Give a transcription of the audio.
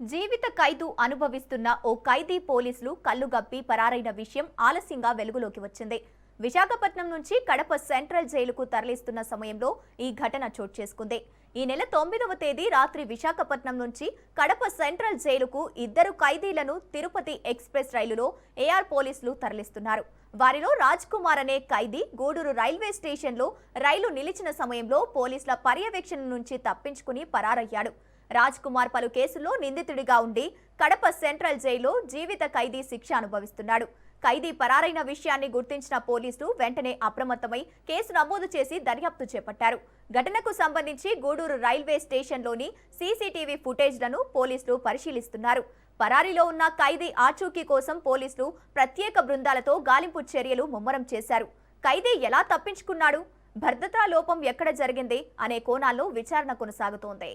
జీవిత ఖైదు అనుభవిస్తున్న ఓ ఖైదీ పోలీసులు కళ్లుగప్పి పరారైన విషయం ఆలస్యంగా వెలుగులోకి వచ్చింది. విశాఖపట్నం నుంచి కడప సెంట్రల్ జైలుకు తరలిస్తున్న సమయంలో ఈ ఘటన చోటు చేసుకుంది. ఈ నెల 9వ తేదీ రాత్రి విశాఖపట్నం నుంచి కడప సెంట్రల్ జైలుకు ఇద్దరు ఖైదీలను తిరుపతి ఎక్స్ప్రెస్ రైలులో ఏఆర్ పోలీసులు తరలిస్తున్నారు. వారిలో రాజ్ కుమార్ అనే ఖైదీ గూడూరు రైల్వే స్టేషన్లో రైలు నిలిచిన సమయంలో పోలీసుల పర్యవేక్షణ నుంచి తప్పించుకుని పరారయ్యాడు. రాజ్ కుమార్ పలు కేసుల్లో నిందితుడిగా ఉండి కడప సెంట్రల్ జైల్లో జీవిత ఖైదీ శిక్ష అనుభవిస్తున్నాడు. ఖైదీ పరారైన విషయాన్ని గుర్తించిన పోలీసులు వెంటనే అప్రమత్తమై కేసు నమోదు చేసి దర్యాప్తు చేపట్టారు. ఘటనకు సంబంధించి గూడూరు రైల్వే స్టేషన్లోని సీసీటీవీ ఫుటేజ్లను పోలీసులు పరిశీలిస్తున్నారు. పరారీలో ఉన్న ఖైదీ ఆచూకీ కోసం పోలీసులు ప్రత్యేక బృందాలతో గాలింపు చర్యలు ముమ్మరం చేశారు. ఖైదీ ఎలా తప్పించుకున్నాడు, భద్రతా లోపం ఎక్కడ జరిగింది అనే కోణాల్లో విచారణ కొనసాగుతోంది.